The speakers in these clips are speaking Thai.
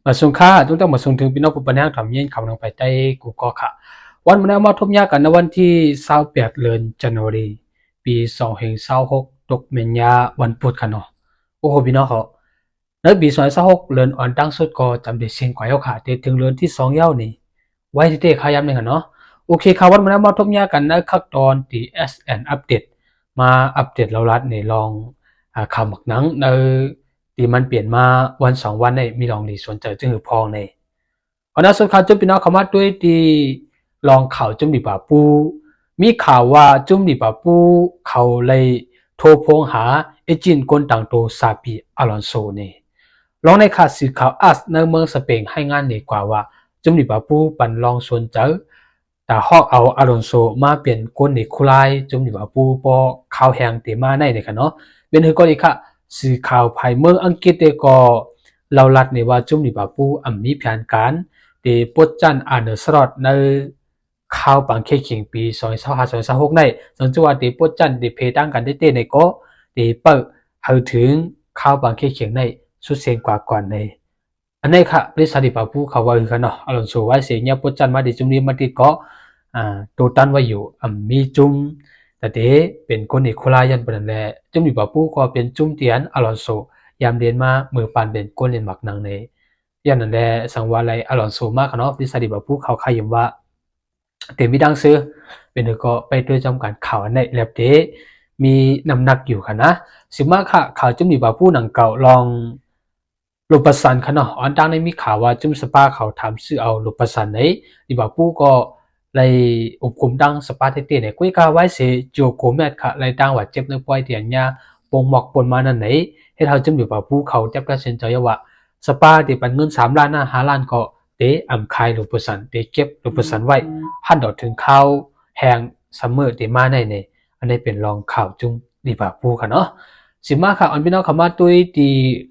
มาส่งค่าต้องมาส่งถึงพี่น้องผู้ปัญญาทำเย็นคำลงไปใต้กูก็ค่ะวันมันมาทบยากันในวันที่28เดือนกันยายนปี2026ตกเมียนยาวันพุธค่ะเนาะโอ้โหพี่น้องเขาในปี2026เดือนอ่อนตั้งสุดก็จำได้เสียงกว่าเยาค่ะแต่ถึงเดือนที่2เย้านี่ไว้ที่เตะขยับหนึ่งค่ะเนาะโอเคค่ะวันมันมาทบยากันในขั้นตอนที่ SN อัปเดตมาอัปเดตเราลัดในลองข่าวหมักหนังในที่มันเปลี่ยนมาวัน2วันในมีลองดีสนใจจึงหือพองในเพราะนั้นสุดท้ายจุ่มพี่น้องเขามาด้วยที่ลองข่าวจุ่มดีป่าปูมีข่าวว่าจุ่มดีป่าปูเขาเลยโทรพงหาเอจินคนต่างโตซาปีอลอนโซเนี่ยลองในข่าวสื่อข่าวอัสในเมืองสเปนให้งานดีกว่าว่าจุ่มดีป่าปูปันลองสนใจแต่ฮอกเอาอลอนโซมาเปลี่ยนคนในคุไลจุ่มดีป่าปูพอข่าวแหงเตมาในเนี่ยค่ะเนาะเป็นเหตุก็ดีค่ะสื่อข่าวภายเมืองอังกฤษเดก็เราลัดในว่าจุ่มดีป่าปูมีแผนการที่ปดจันอ่านสลอดในข่าวบางเคขิงปี2025-2026ในสังจวาที่ปดจันที่เพดังกันได้เต้ในก็ที่เปิดให้ถึงข่าวบางเคขิงในสุดเสียงกว่าก่อนในอันนี้ค่ะบริษัทที่ป่าปูเขาว่ากันเนาะอารมณ์โชว์ไว้เสียงเนี่ยปดจันมาที่จุ่มนี้มาที่ก็ตัวตันไว้อยู่มีจุ่มแต่เดเป็นคนอีกคนละยันเป็นแหละจุ่มที่ป่าปูก็เป็นจุ่มเตียนอารมณ์โชว์ยามเรียนมาเมื่อปานเป็นคนเรียนหมักนังในยันนั่นแหละสังวาไลอลอนโซมากเนาะบริษัทที่ป่าปูเขาขยิมว่าเต็มมีดังซื้อเป็นก็ไปด้วยจำกัดข่าวในแลบเดมีน้ำหนักอยู่ค่ะนะสิมากค่ะข่าวจุ่มที่ป่าปูหนังเก่าลองลูกประสันค่ะเนาะอันดังในมีข่าวว่าจุ่มสปาเขาถามซื้อเอาลูกประสันในที่ป่าปูก็เลยอบคุมดังสปาเตๆเนี่ยกุ้ยกาไว้เสียโจโกเมตค่ะเลยตั้งว่าเจ็บในปอยเตียนยาปงหมอกปนมานั่นไหนให้เขาจุ่มอยู่ป่าปูเขาจับกระเซ็นใจว่าสปาที่ปันเงิน3ล้าน5ล้านก็เตอำคายลูกประสันเตเก็บลูกประสันไว้หันดอกถึงข้าวแหงซัมเมอร์เตมาในเนี่ยอันนี้เป็นรองข่าวจุ่มดีป่าปูค่ะเนาะสิมาค่ะอันพี่น้องเขามาตุยตี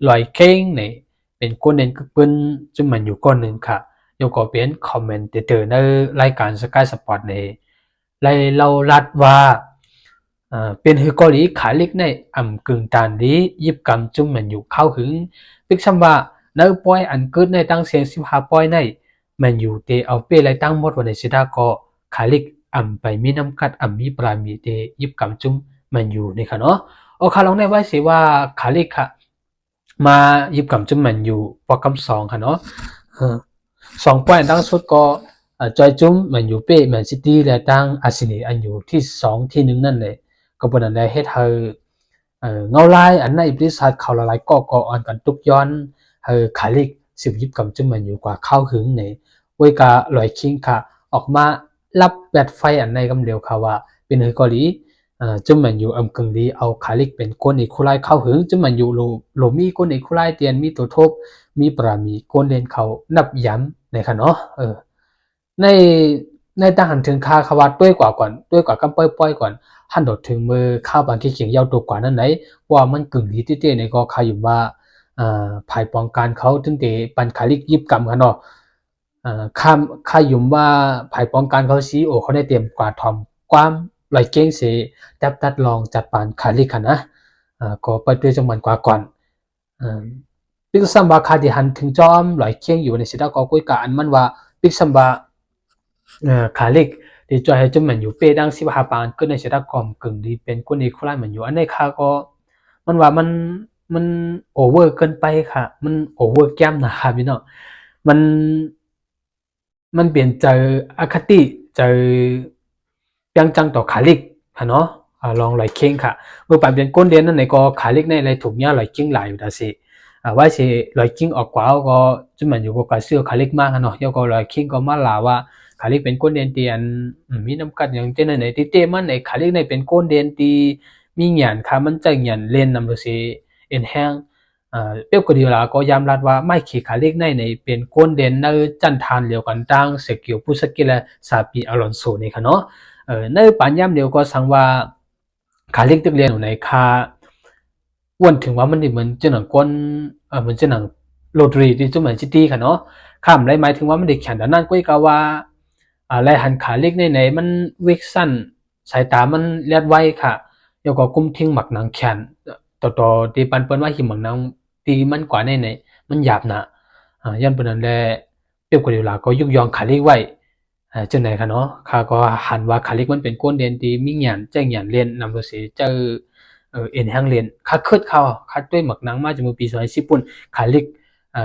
ลอยเค้งเนี่ยเป็นคนเด่นก็เป็นจุ่มมันอยู่ก้อนหนึ่งค่ะยกก็เป็นคอมเมนเตอร์ในรายการสกายสปอร์ตในเลยเราลัดว่าเป็นฮือเกาหลีขาเล็กในอ่ำกึ่งตานดียิบกำจุ่มมันอยู่เข้าหึงปิกซัมว่าในปอยอันเกิดในตั้งเสียง15ปอยในมันอยู่เตเอาเป้ไรตั้งหมดวันในสิดาก็ขาเล็กอ่ำไปมีน้ำกัดอ่ำมีปรามีเตยิบกำจุ่มมันอยู่นี่ค่ะเนาะโอคาลองได้ไว้เสียว่าขาเล็กค่ะมายิบกำจุ่มมันอยู่ปอกำ2ค่ะเนาะ2ปอยอันตั้งสุดก็จอยจุ่มมันอยู่เป้แมนซิตี้และตั้งอาร์เซนอลอันอยู่ที่2ที่1นั่นเลยก็บนนั้นได้เฮ็ดให้เงาลายอันในบริษัทเขาละลายก็อันกันตุกย้อนให้ขาลิกสิบยิบกำจุ่มมันอยู่กว่าเข้าหึงในเวยกาลอยคิงค่ะออกมารับแบตไฟอันในกำเดียวค่ะว่าเป็นเฮกอลีจุ่มมันอยู่อำกึ่งดีเอาขาลิกเป็นก้นอีกคุไลเข้าหึงจุ่มมันอยู่โลมีก้นอีกคุไลเตียนมีตัวทบมีปรามีก้นเลนเขานับย้ำในค่ะเนาะในในทหารถึงค่าขวัดด้วยกว่าก่อนด้วยกว่ากำป้อยก่อนหันโดดถึงมือข้าวบางที่เขียงยาวตัวกว่านั้นไหนว่ามันกึ่งดีที่เต้ในก็ขยุมว่าภายป้องกันเขาถึงเตปันขาลิกยิบกำกันเนาะข้ามขยุมว่าภายป้องกันเขาซีโอเขาได้เตรียมกว่าทอมความลอยเก้งเสดับตัดลองจัดปานขาลิกกันนะก็ไปด้วยจังหวัดกว่าก่อนปิกซัมบาคาดิหันถึงจอมลอยเก้งอยู่ในสิดาก็กุยกะอันมันว่าปิกซัมบาขาเล็กที่จอยให้จมมันอยู่เป้ดัง15ปานก็ในเสดากอมกึ่งดีเป็นคนอีกคนละมันอยู่อันในค่าก็มันว่ามันโอเวอร์เกินไปค่ะมันโอเวอร์แก้มนะครับพี่น้องมันมันเปลี่ยนใจอคติใจยังจังต่อขาเล็กค่ะเนาะลองไหลเค้งค่ะเมื่อปานเป็นก้นเดียนนั่นในก็ขาเล็กในอะไรถูกเนี่ยไหลเค้งหลายอยู่แต่สิว่าสิไหลเค้งออกกว่าก็จนมันอยู่ก็เสื้อขาเล็กมากเนาะยก็ไหลเค้งก็มาลาว่าขาเล็กเป็นก้นเดียนเตียนมีน้ำกัดอย่างเช่นไหนที่เต้มันในขาเล็กในเป็นก้นเดียนตีมีหยันค่ะมันจะหยันเล่นนำดูสิเอ็นแห้งเปียบก็ดีละก็ยามรัดว่าไม่ขีขาเล็กในเป็นก้นเด่นในจันทานเหลียวกันตั้งเสกิลผู้สกิลและซาปีอลอนโซนี่ค่ะเนาะในปัญญามเดียวก็สังว่าขาเล็กตึกเรียนอยู่ในคาวันถึงว่ามันเหมือนเจ้าหนังก้นเหมือนเจ้าหนังโรตรีที่จุเหมือนซิตี้ค่ะเนาะข้ามไรหมายถึงว่ามันเด็กแข่งด้านนั้นก็อีกว่าอะไรหันขาเล็กในมันวิกสั้นสายตามันเลียดไวค่ะแล้วก็กุ้มทิ้งหมักหนังแขนต่อตีปันเปิ้นว่าหิมหมักหนังตีมันกว่าในมันหยาบนะ ย้อนเปิ้นนั่นแหละเป๊ปกัวร์ดิโอลาก็ยกย่องคาลิกไว้จังได๋ค่ะเนาะข้าก็หันว่าคาลิกมันเป็นก้นเด่นที่มีหยันแจ้งหยันเรียนนำโดยสิเจอเอ็นแฮงเรียนข้าคิดเขาข้าด้วยหมักหนังมาจากเมื่อปี2010ปุ่นคาลิก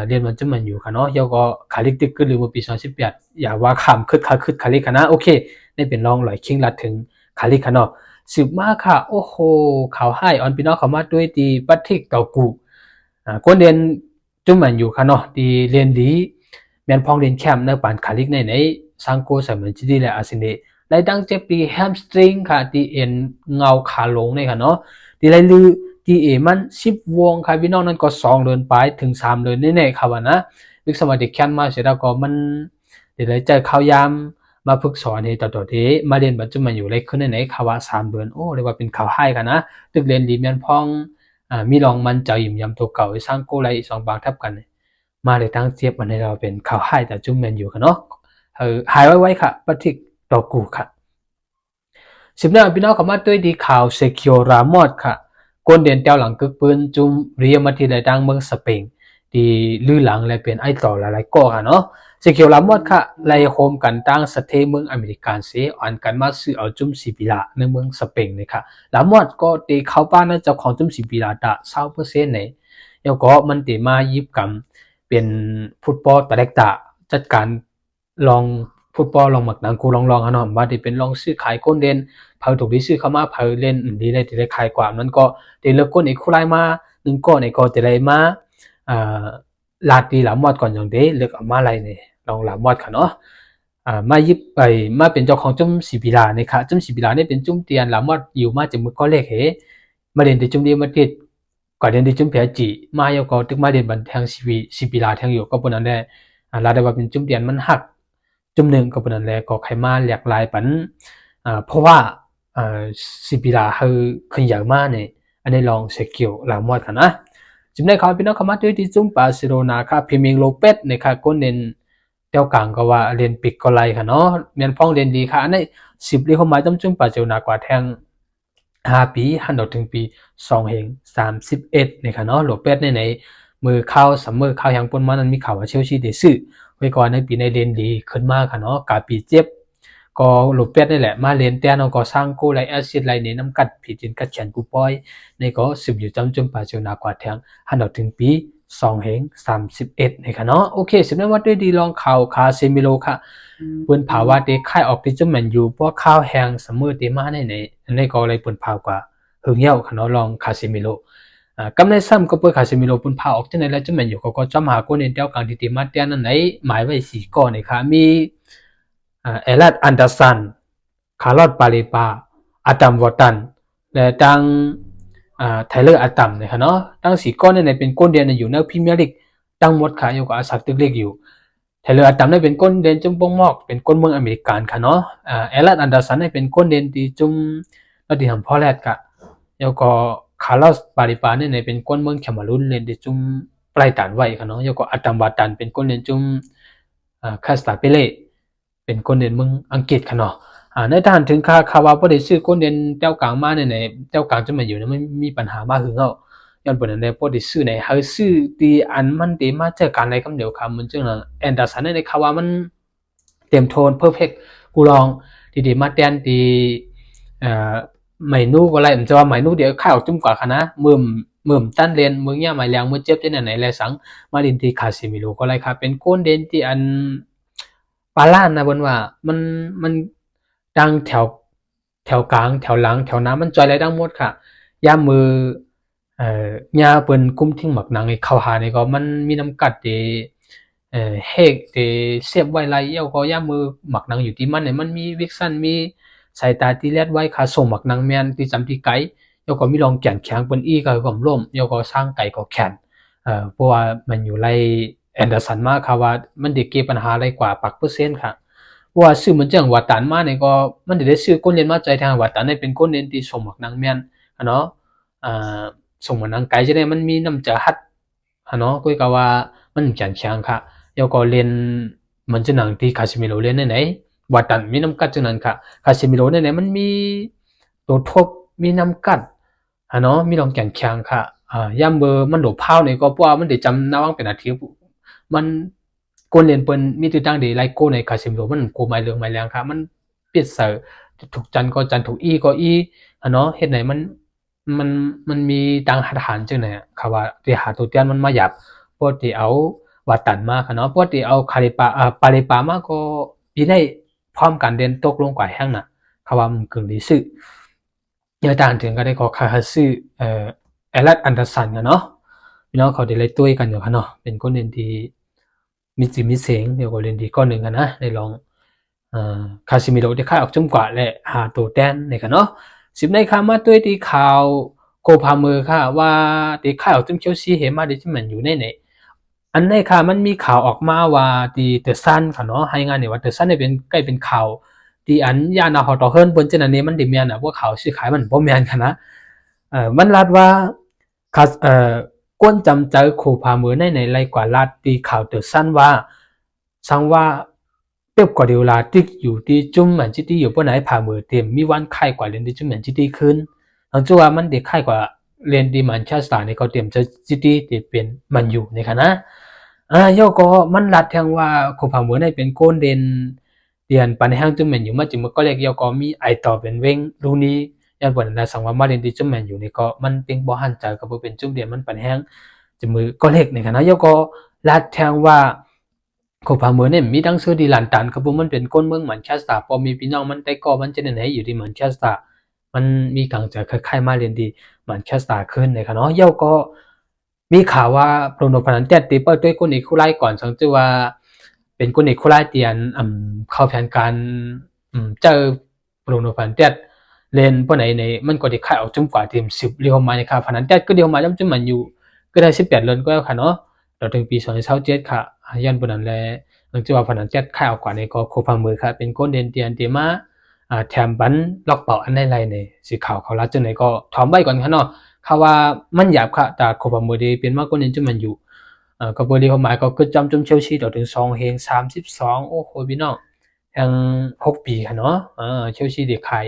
เรียนมันจะมันอยู่ค่ะเนาะแล้วก็คาลิกตึกขึ้นหรือเมื่อปี2018อย่าว่าข้ามคิดคาลิกค่ะนะโอเคได้เป็นรองหลอยคิงลัดถึงคาลิกค่ะเนาะสืบมาค่ะโอ้โหข่าวให้ออนพี่น้องเขามาด้วยที่ปัททิกเต่ากูก้นเรียนจุ่มมันอยู่ค่ะเนาะที่เรียนดีแมนพองเรียนแคมป์ในป่านคาลิกในสังโกสเหมือนจีดีและอาซินเดได้ดังเจ็บดีแฮมสตริงค่ะที่เอ็นเงาขาลงเนี่ยค่ะเนาะที่ไรลือที่มัน10 วงค่ะพี่น้องนั้นก็2 เดือนไปถึง3 เดือนแน่ๆค่ะว่านะวิกสมัยเด็กแคมป์มาเสร็จแล้วก็มันเดี๋ยวใจเขายามมาฝึกสอนให้ต่อที่มาเรียนปัจจุบันอยู่เลยขึ้นในข่าวว่า3 เดือนโอ้เรียกว่าเป็นข่าวให้ค่ะนะตึกเรียนดีแมนพองมีรองมันใจยิ่มยำตัวเก่าสร้างโกไร2 บางทับกันมาเลยตั้งเจี๊ยบมันให้เราเป็นข่าวให้แต่จุ่มแมนอยู่ค่ะเนาะหายไว้ค่ะปฏิกต่อกูค่ะสิบหน้าพี่น้องเขามาด้วยดีข่าวเซคิโอรามอดค่ะก้นเด่นเต้าหลังกึกปืนจุ่มเรียมาที่ใดดังเมืองสเปนที่ลื่อหลังและเป็นไอต่อหลายๆก้อค่ะเนาะเซคิโอรามอดค่ะไล่โฮมกันตั้งสเตเมืองอเมริกันเสียอ่อนกันมาซื้อเอาจุ่มสิบิลาในเมืองสเปนเลยค่ะรามอดก็ตีเข้าบ้านนั่นเจ้าของจุ่มสิบิลาตะ20%เนี่ยแล้วก็มันตีมายิบกันเป็นฟุตบอลตะเล็กตะจัดการลองฟุตบอลลองหมักหนังกูลองฮะเนาะว่าที่เป็นลองซื้อขายก้นเด่นเผาถูกที่ซื้อเข้ามาเผาเล่นดีเลยที่ได้ขายกว่านั้นก็ที่เลิกก้นอีกคู่ไล่มา1 ก้อนอีกก็ที่ได้มาลาตีหลามอดก่อนอย่างเดีเลิกเอามาอะไรเนี่ยลองหลามอดค่ะเนาะมายิบไปมาเป็นเจ้าของจุ่มสีบิลาเนี่ยค่ะจุ่มสีบิลาเนี่ยเป็นจุ่มเตียนหลามอดอยู่มาจากมือก็เล็กเหมาเรียนที่จุ่มเดียมาติดก่อนเรียนที่จุ่มเพียจีมาอยู่ก็ตึกมาเรียนบันแทงสีบิลาแทงอยู่ก็ปนนั้นแหละลาได้ว่าเป็นจุ่มเตียนมันหักจุ่มหนึ่งก็ปนนั้นแหละก็ใครมาหลากหลายปันเพราะว่าสีบิลาคือขึ้นใหญ่มากเนี่ยอันนี้ลองเช็คเกี่ยวหลามอดกันนะจุ่มในเขาพี่น้องเขามาด้วยที่จุ่มบาร์เซโลนาค่ะพิมิงโลเปสในค่ะก็เน้นเจ้ากลางก็ว่าเรียนปิกก็ไล่ค่ะเนาะเมียนพ้องเรียนดีค่ะอันนี้10 เรียกเข้ามาจุ่มบาร์เซโลนากว่าแทง5 ปีหันถึงปี2031เนี่ยค่ะเนาะโลเปสในมือเข้าซัมเมอร์เข้ายังปนมานั้นมีข่าวว่าเชลซีได้ซื้อไว้ก่อนในปีในเรียนดีขึ้นมากค่ะเนาะกาปีเจ็บก็โลเปสนี่แหละมาเรียนแต่เนาะก็สร้างโกไลแอซิดไลในน้ำกัดผีจินกัดแขนกูปอยในก็10อยู่จุ่มบาร์เซโลนากว่าแทงหันถึงปี2031นี่ค่ะเนาะโอเคสิบนั้นว่าด้วยดีลองข่าวคาเซมิโลค่ะเปิ้นภาวะเด็กค่ายออกที่จะแม่นอยู่เพราะข้าวแห้งเสมอเตมาในก็เลยเปิ้นภาวกว่าหึงเหี่ยวค่ะเนาะลองคาเซมิโลกำในซ้ำก็เปิ้นคาเซมิโลเปิ้นพาออกที่ไหนแล้วจะแม่นอยู่ก็จำหาคนเห็นเต้ากลางที่เตมาเตียนนั้นไหนหมายไว้4ก้อนนี่ค่ะมีเอลัดอันเดอร์สันคาร์ลอตปาเลปาอาตัมวอตันและดังไทเลอร์อาตัมเนี่ยค่ะเนาะตั้ง4ก้อนในเป็นก้นเดียนอยู่ในพรีเมียร์ลีกตั้งหมดค่ะอยู่กับอาศักตึกเล็กอยู่ไทเลอร์อาตัมได้เป็นก้นเด่นจุ่มป้งมอกเป็นก้นเมืองอเมริกันค่ะเนาะเอลัดอันเดอร์สันได้เป็นก้นเด่นที่จุ่มนอตติงแฮมฟอเรสต์ค่ะแล้วก็คาร์ลอสปาเลปาเนี่ยเป็นก้นเมืองแคเมรูนเล่นที่จุ่มปลายตานไว้ค่ะเนาะแล้วก็อาตัมวาตันเป็นก้นเด่นจุ่มคาสตาเปเล่เป็นก้นเด่นเมืองอังกฤษค่ะเนาะในทางถึงข่าวว่าบ่ได้ซื้อก้นเด่นเจ้ากลางมาในเจ้ากลางจะมาอยู่ไม่มีปัญหามากคือเฮาย้อนเปิ้นนั่นแหละบ่ได้ซื้อในเฮาซื้อที่อันมันที่มาจากการในคำเดียวคำมันจึงนั้นแอนเดอร์สันในข่าวว่ามันเต็มโทนเพอร์เฟคกูลองที่มาแทนที่ไม่นูก็ไรมันจะว่าไม่นูเดี๋ยวข้าวจุ่มกว่าคะนะมึมตั้นเรียนมึงเนี่ยหมายแรงมึงเจ็บที่ไหนแลสังมาดินที่คาซิมิโลก็ไรครับเป็นก้นเด่นที่อันปาล้านนะบนว่ามันดังแถวกลางแถวหลังแถวน้ำมันจอยไรดังหมดค่ะย่ามมือยาเปิ้นกุ้มทิ้งหมักหนังไอ้เข้าหานี่ก็มันมีน้ำกัดที่เฮกที่เสียบไว้ไรแล้วก็ย่ามมือหมักหนังอยู่ที่มันเนี่ยมันมีวิกซันมีสายตาที่แลดไว้ค่ะส่งหมักหนังแมนที่จำที่ไกแล้วก็มีลองแก่นแข็งเปิ้นอี้ก็ก็ล่มแล้วก็สร้างไก่ก็แข็งเพราะว่ามันอยู่ไรแอนเดอร์สันมาค่ะว่ามันได้เก็บปัญหาอะไรกว่าปักเปอร์เซ็นต์ค่ะว่าซื้อเหมือนจังวัดตันมาเนี่ยก็มันได้ซื้อก้นเรียนมาใจทางวัดตันได้เป็นก้นเรียนที่ส่งหมักหนังแมนเนาะส่งหมักหนังไก่จะได้มันมีน้ำจะฮัดเนาะก็ก็ว่ามันแข็งแข็งค่ะแล้วก็เรียนเหมือนจะหนังที่คาซิมิโรเรียนไหนวัดตันมีน้ำกัดจังนั้นค่ะคาซิมิโรไหนมันมีตัวทบมีน้ำกัดเนาะมีลองแข็งแข็งค่ะย่ำเบอร์มันหลบเผาเนี่ยก็เพราะว่ามันได้จำน้าว่างเป็นอาทิตย์ มันก้นเรียนเปิ้นมีติดตั้งดีไลโก้ในคาซิมิโรมันโกไม้เหลืองไม้แรงค่ะมันเปรียดเสอถูกจันก็จันถูกอีก็อีอะเนาะเฮ็ดไหนมันมันมีตังทหารจังไหนค่ะว่าที่หาตัวเตียนมันมาหยับปกติเอาวาตันมาค่ะเนาะปกติเอาคาลิปาปาลิปามาก็ปีได้พร้อมกันเดินตกลงกว่าแห้งน่ะค่ะว่ามันกึ่งดีซื่อเนี่ยต่างถึงก็ได้ขอคาฮัสึแอลัดอันเดอร์สันกันเนาะพี่น้องเขาได้เลยตุ้ยกันอยู่ค่ะเนาะเป็นคนเล่นที่มีจิมีเสียงเดี๋ยวก็เล่นดีก้อนหนึ่งกันนะได้ลองคาซิมิโร่ได้ค่ายออกจมกว่าและหาตัวแดนในกันเนาะสิบในคามาตุ้ยที่ข่าวโกพามือค่ะว่าได้ค่ายออกจมเชียวซีเฮมาได้ที่มันอยู่ในไหนอันในค่ะมันมีข่าวออกมาว่าที่เดอะซันค่ะเนาะให้งานเนี่ยว่าเดอะซันเนี่ยเป็นใกล้เป็นข่าวที่อันยานาฮอตเฮิร์นบนเจนันนี้มันดิเมียนอ่ะว่าข่าวซื้อขายมันบ่แม่นค่ะนะมันรัดว่าคาก้นจำเจอโคพามือในไรกว่ารัดตีข่าวเดอะซันว่าสังว่าเป๊ปกวาร์ดิโอลาที่อยู่ที่จุ่มแมนซิตี้อยู่บนไหนพามือเต็มมีวันไข่กว่าเรียนที่จุ่มแมนซิตี้ขึ้นหลังจากว่ามันเด็กไข่กว่าเรียนที่แมนเชสเตอร์ในเขาเต็มจะซิตี้ที่เป็นมันอยู่ในคณะโยก็มันรัดแทงว่าโคพามือในเป็นโกนเดนเดียนปันแห้งจุ่มแมนอยู่มาจึงมันก็เรียกโยก็มีไอต่อเป็นเว้งลูนี้ยันบนนั้นสังว่ามาเรียนที่จุ่มแมนอยู่นี่ก็มันเป็นบ่หันใจกับเป็นจุ่มเดียนมันปันแห้งจะมือก็เล็กในคณะโยก็รัดแทงว่าโคพาเมือเนี่ยมีดังซื้อดีหลันตันครับผมมันเป็นก้นเมืองแมนเชสเตอร์พอมีพี่น้องมันได้ก่อมันจะไหนอยู่ที่แมนเชสเตอร์มันมีกังจะคล้ายๆมาเรียนดีแมนเชสเตอร์ขึ้นในคณะโยก็มีข่าวว่าโปรโนพนันเตียตีเปิลด้วยก้นอีกคู่ไล่ก่อนสังจือว่าเป็นก้นอีกคู่ไล่เตียนเข้าแผนการเจอโปรโนพนันเตียเล่นปนไหนในมันก็ได้ค่ายออกจุ่มกว่าทีม10เรียวมาในค่าพนันเตียก็เดียวมาจุ่มมันอยู่ก็ได้18เดือนก็แล้วค่ะเนาะเราถึงปี2027ค่ะยันปนนั้นแลหลังจากว่าพนันเตียค่ายออกกว่าในก็โคพามือค่ะเป็นก้นเดนเตียนเตมาแถมบันล็อกเป่าอันใดไรในสีขาวเขาลัดจังไหนก็ถอมไว้ก่อนค่ะเนาะข่าวว่ามันหยาบค่ะแต่โคพามือดีเป็นมากกว่านี้จุ่มมันอยู่ก็บริความหมายก็คือจำจุ่มเชลซีต่อถึง2เฮง32โอ้โหพี่น้องยัง6ปีค่ะเนาะเชลซีเด็กขาย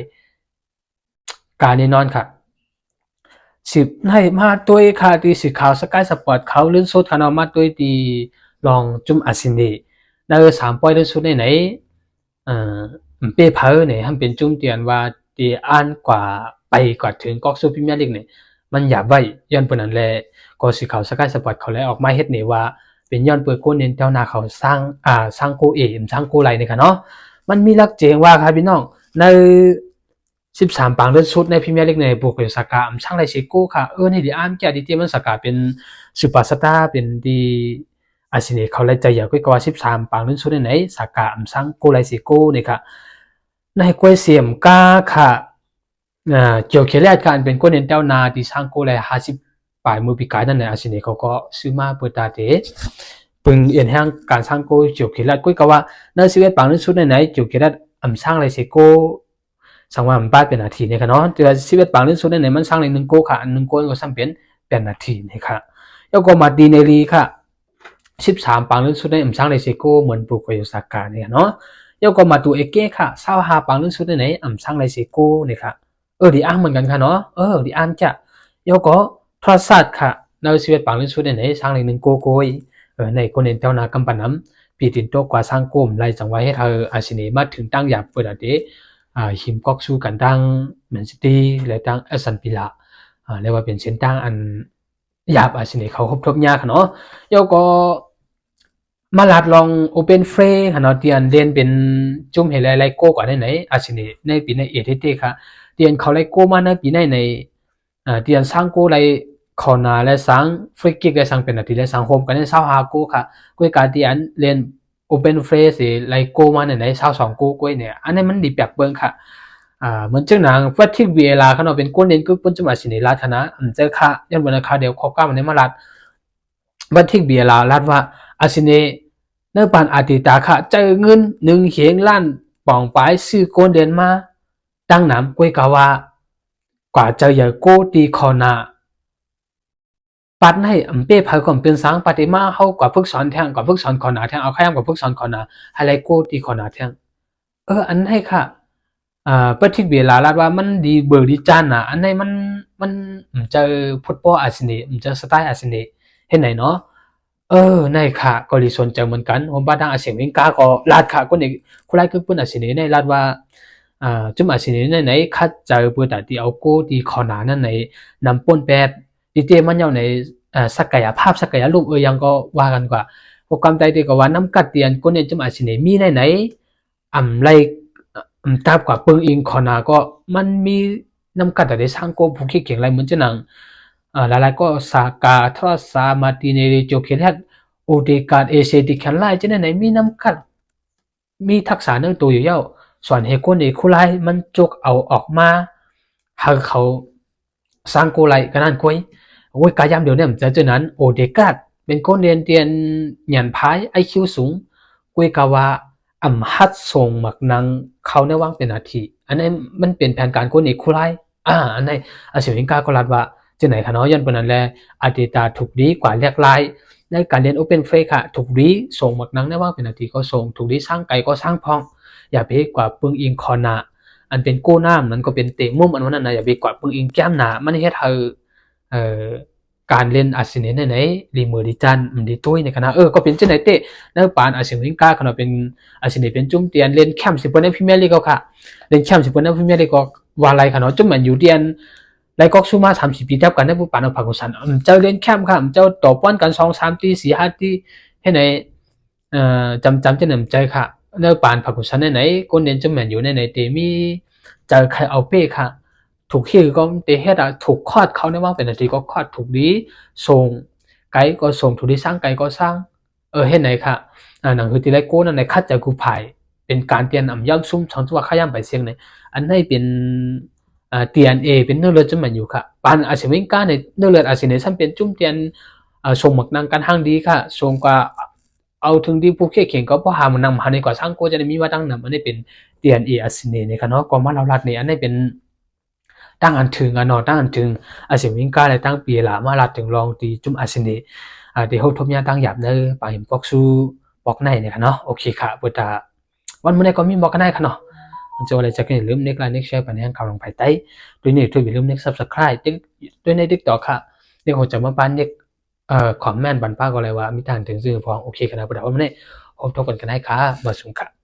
การแน่นอนค่ะสิบให้มาตัวค่ะที่สีขาวสกายสปอร์ตเขาลื่นสุดค่ะเนาะมาตัวที่ลองจุ่มอาซินดีใน3ปอยลื่นสุดในไหนเป้เพอเนี่ยทำเป็นจุ่มเตียนว่าที่อ่านกว่าไปกว่าถึงก๊อกซูพรีเมียร์ลีกเนี่ยมันหยาบไว้ย้อนเปิดนั่นแหละก็สีขาวสกายสปอร์ตเขาเลยออกมาเฮ็ดเนี่ยว่าเป็นย้อนเปิดโกเน้นเท่านาเขาสร้างโกสร้างโกไรเนี่ยค่ะเนาะมันมีหลักเจงว่าครับพี่น้องใน13ปังเลือดสุดในพรีเมียร์ลีกในบุกกับสกาช่างไรเชโก้ค่ะนี่ดิอามแกดิเตมันสกาเป็นซูเปอร์สตาร์เป็นดีอาซิเนเขาเลยใจอยากกว่า13ปังเลือดสุดในสกาช่างโกไรเชโก้เนี่ยค่ะในกวยเสียมก้าค่ะเกี่ยวเขียนแรกการเป็นก้นเน้นเต้านาที่สร้างโกไร50ปลายมือปีกายนั่นในอาซิเนเขาก็ซื้อมาเปิดตาเตปึงเอียนแห่งการสร้างโกเกี่ยวเขียนแรกก็ว่าใน11ปังเลือดสุดในเกี่ยวเขียนแรกช่างไรเชโก้สังว่ามันป้าเป็นนาทีเนี่ยค่ะเนาะแต่11ปังที่สุดในมันสร้างใน1โกค่ะ1โกก็ซ้ำเป็นนาทีนี่ค่ะแล้วก็มาดีเนลีค่ะ13ปังที่สุดในสร้างในเซโกเหมือนบุกโยซากะเนี่ยเนาะแล้วก็มาดูเอเก้ค่ะ25ปังที่สุดในสร้างในเซโกนี่ค่ะดีอ่างเหมือนกันค่ะเนาะดีอ่างจะแล้วก็ทรศัพท์ค่ะใน11ปังที่สุดในสร้างใน1โกโกยในคนเห็นเท่านากำปั้นน้ำปีตินโตกว่าสร้างโกมไล่จังไว้ให้เธออาชิเนมาถึงตั้งหยาบเปิดเดหิมก๊อกสู้กันตั้งแมนซิตี้และตั้งแอสตันวิลล่าเรียกว่าเป็นเส้นตั้งอันหยาบอาชิเนเขาครบทบยากเนาะแล้วก็มาลัดลองโอเปนเฟรค่ะเนาะเตียนเรียนเป็นจุ่มเฮลัยไลโก้กว่าไหนอาชิเนในปีในเอเทเตค่ะเตียนเขาไลโก้มาในปีในเตียนสร้างโก้ไลคอนาและสร้างฟรีคิกและสร้างเป็นนาทีและสร้างโฮมกันในเซาฮาโก้ค่ะกุยการเตียนเรียนopen phrase ไลโก้มาใน22กูก้วยเนี่ยอันนี้มันดีแบบเบิ่งค่ะเหมือนจังหนังฟัดที่เวลาเขาเนาะเป็นก้นเด่นก็ปุ่นจะมาสิในลาธนะเจอค่ะยันบนราคาเดียวขอก้ามันในมาลัดฟัดที่เวลาลัดว่าอาซิเนเนื้อปานอาติตาค่ะเจอเงิน1เขียงล้านป่องปลายซื้อก้นเด่นมาตั้งน้ำก้วยกาวากว่าเจออย่าโกตีคอนาปัดให้เป้พายก่อนเป็นสังปฏิมาเข้ากว่าพึกสอนแทงกว่าพึกสอนขอนาแทงเอาข้ามกว่าพึกสอนขอนาอะไรโกตีขอนาแทงอันให้ค่ะปฏิเวลาลาดว่ามันดีเบิกดีจานนะอันให้มันเจอฟุตบอลอาซิเนเจอสไตล์อาซิเนเห็นไหนเนาะ ในค่ะก็รีสนใจเหมือนกันผมบ้าดังอาเซียนวิงกาก็ลาดค่ะก็ในคุณไล่ก็เปิ้นอาเซียนในลาดว่าจุ่มอาเซียนในไหนคัดเจอเปิดแต่ที่เอาโก้ที่ขอนานั่นในนำป้นแปดที่เจมันเอาในศักยภาพศักยรูปยังก็ว่ากันกว่าโปรแกรมใดที่ก็ว่าน้ำกัดเตียนก็เนี่ยจุ่มอาเซียนมีในไหนไรตามกว่าเปิงอิงขอนาก็มันมีน้ำกัดแต่ได้สร้างโก้ผู้ขี้เกียจอะไรเหมือนจะหนังหลายๆก็สากาทรสามาติเนริโจเคเลต โอเดการเอเซติคันไลจะไหนมีน้ำกัดมีทักษะเนื่องตัวอยู่เย้าส่วนเฮกุนเอคุไลมันจกเอาออกมาหากเขาสร้างโกไลกันนั่นคุยโอ้ยกายามเดี๋ยวเนี่ยจะเจอนั้นโอเดการเป็นคนเรียนเตียนหยันพายไอคิวสูงกุยกาว่าฮัดส่งหมักนังเขาในว่างเป็นนาทีอันนี้มันเป็นแผนการคนเอกคุไลอันนี้อาศิวินกาก็รัดว่าจะไหนคะเนาะยันปนันแลอาติตาถูกดีกว่าเรียกไลในการเรียน Open f r a ค่ะถูกดีส่งหมักนังได้ว่างเป็นนาทีก็ส่งถูกดีสร้างไกลก็สร้างพองอย่าไปกว่าปึงอิงคอนาอันเป็นกู้น้ำนั้นก็เป็นเตะมุมอันนั้นนะอย่าไปกว่าปึงอิงแก้มหนามันเฮ็ดให้การเล่นอาศิเนในไหนรีมือดิจันมันดีตุ้ยในคณะก็เป็นเจ้าไหนเตะนักปานอาศิวิงกาขณะเป็นอาศิเนเป็นจุ่มเตียนเล่นแคมป์สิบวันในพรีเมียร์ลีกก็ค่ะเล่นแคมป์สิบวันในพรีเมียร์ลีกก็วาไลขณะจุ่มเหมือนอยู่เตียนไลก็ซูมา30 ปีทับกันในผู้ปานเอาผักกุสันเจ้าเล่นแคมป์ค่ะเจ้าต่อป้อนกัน2-3 ตี4-5 ตีให้ไหนจำจะหนึ่งใจค่ะในปานผักกุสันในไหนคนเล่นจุ่มเหมือนอยู่ในไหนเตมีเจอใครเอาเป้ค่ะถูกที่ก็เตะเฮ็ดถูกคอดเขาในว่างเป็นนาทีก็คอดถูกดีส่งไกก็ส่งถูกดีสร้างไกก็สร้างเฮ็ดไหนค่ะหนังคือที่ไรโก้นั่นในคัดจากกูไผ่เป็นการเตียนอ่ำย่ำซุ่มช่องตัวข้าย่ำไปเสียงในอันนี้เป็นDNA เป็นเนื้อเลือดจุ่มมันอยู่ค่ะปานอาเซียนก้าในเนื้อเลือดอาเซียนซ้ำเป็นจุ่มเตียนส่งหมักนางกันห้างดีค่ะส่งกว่าเอาถึงดีผู้เขี่ยเข่งก็เพราะหามันนำหาในกว่าสร้างโก้จะได้มีว่าตั้งนำอันนี้เป็น DNA อาเซียนในค่ะเนาะก็มาเราลัดในอันนี้เป็นตั้งอันถึงอันนอตั้งอันถึงอาเซียนก้าในตั้งปีละมาลัดถึงลองตีจุ่มอาเซียนเดี๋ยวทบยาตั้งหยาบเนอปาหิมปอกซูปอกในเนี่ยค่ะเนาะโอเคค่ะเปิดตาวันมื้อนี้ก็มีบอกกันได้ค่ะเนาะจะอะไรจะกันอย่าลืมเน็กไลน์เน็กแชร์ไปในข่าวลงภายใต้ด้วยนี่ช่วยอย่าลืมเน็กซับสไครต์ด้วยในติ๊กต็อกค่ะเน็กหัวใจมาบ้านเน็กคอมเมนต์บันป้าก็เลยว่ามีทางถึงซื้อพองโอเคขนาดประดับว่าไม่ได้พบกันกันได้ค่ะมาสูงค่ะ